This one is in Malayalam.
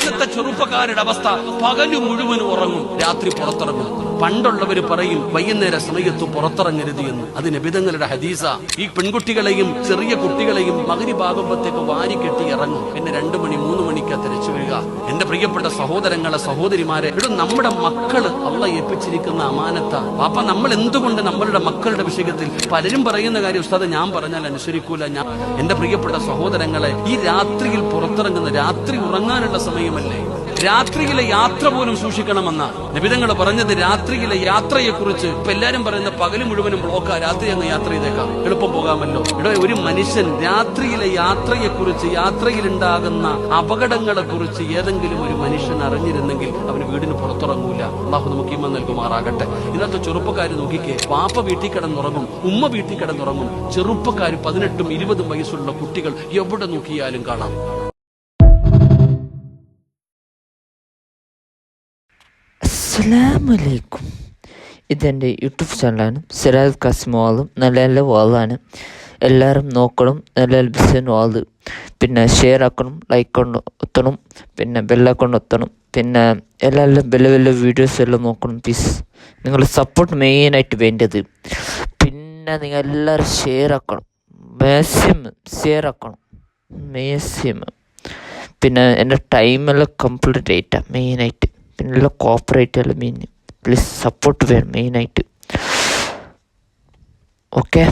ഇന്നത്തെ ചെറുപ്പക്കാരുടെ അവസ്ഥ പകല് മുഴുവൻ ഉറങ്ങും, രാത്രി പുറത്തിറങ്ങും. പണ്ടുള്ളവർ പറയും വൈകുന്നേര സമയത്ത് പുറത്തിറങ്ങരുത് എന്ന്. അത് നബിതങ്ങളുടെ ഹദീസ. ഈ പെൺകുട്ടികളെയും ചെറിയ കുട്ടികളെയും മഗ്‌രിബാകുമ്പത്തേക്ക് വാരി കെട്ടി ഇറങ്ങും. പിന്നെ 2 മണി 3 മണിക്കാ തിരിച്ചു വരിക. എന്റെ പ്രിയപ്പെട്ട സഹോദരങ്ങളെ സഹോദരിമാരെ, ഇവിടെ നമ്മുടെ മക്കള് അള്ളാഹ് ഏൽപ്പിച്ചിരിക്കുന്ന അമാനത്താ. പാപ്പ, നമ്മൾ എന്തുകൊണ്ട് നമ്മളുടെ മക്കളുടെ വിഷയത്തിൽ പലരും പറയുന്ന കാര്യം, ഉസ്താദ് ഞാൻ പറഞ്ഞാൽ അനുസരിക്കൂല. എന്റെ പ്രിയപ്പെട്ട സഹോദരങ്ങളെ, ഈ രാത്രിയിൽ പുറത്തിറങ്ങുന്ന, രാത്രി ഉറങ്ങാനുള്ള സമയമല്ലേ? രാത്രിയിലെ യാത്ര പോലും സൂക്ഷിക്കണമെന്ന നബിതങ്ങൾ പറഞ്ഞത്. രാത്രിയിലെ യാത്രയെ കുറിച്ച് ഇപ്പൊ എല്ലാരും പറയുന്ന പകല് മുഴുവനും ബ്ലോക്കാ, രാത്രി അങ്ങ് യാത്ര ചെയ്തേക്കാം, എളുപ്പം പോകാമല്ലോ. ഇവിടെ ഒരു മനുഷ്യൻ രാത്രിയിലെ യാത്രയെ കുറിച്ച്, യാത്രയിലുണ്ടാകുന്ന അപകടങ്ങളെ കുറിച്ച് ഏതെങ്കിലും ഒരു മനുഷ്യൻ അറിഞ്ഞിരുന്നെങ്കിൽ അവന് വീടിന് പുറത്തിറങ്ങൂല. അള്ളാഹു നമുക്ക് ഈമാൻ നൽകുമാറാകട്ടെ. ഇന്നത്തെ ചെറുപ്പക്കാർ നോക്കിക്കേ, പാപ്പ വീട്ടിൽ കിടന്നുറങ്ങും, ഉമ്മ വീട്ടിൽ കിടന്നുറങ്ങും. ചെറുപ്പക്കാർ 18ഉം 20ഉം വയസ്സുള്ള കുട്ടികൾ എവിടെ നോക്കിയാലും കാണാം. അസ്സലാമലൈക്കും. ഇതെൻ്റെ യൂട്യൂബ് ചാനലാണ്. സിറാജ് കാസിം വാളും നല്ല നല്ല വാളാണ്. എല്ലാവരും നോക്കണം. നല്ല നല്ല ബിസിനസ് വാള്. പിന്നെ ഷെയർ ആക്കണം, ലൈക്ക് കൊണ്ട് ഒത്തണം, പിന്നെ ബെല്ലൈക്കൺ ഒത്തണം. പിന്നെ എല്ലാം വലിയ വലിയ വീഡിയോസ് എല്ലാം നോക്കണം. പ്ലീസ്, നിങ്ങളുടെ സപ്പോർട്ട് മെയിനായിട്ട് വേണ്ടത്. പിന്നെ നിങ്ങൾ എല്ലാവരും ഷെയർ ആക്കണം, മാക്സിമം ഷെയർ ആക്കണം, മാക്സിമം. പിന്നെ എൻ്റെ ടൈമെല്ലാം കംപ്ലീറ്റ് ആയിട്ടാണ് മെയിനായിട്ട്. പിന്നെ എല്ലാം കോപ്പറേറ്റ് എല്ലാം മെയിൻ. പ്ലീസ് സപ്പോർട്ട് വേണം മെയിനായിട്ട്. ഓക്കെ.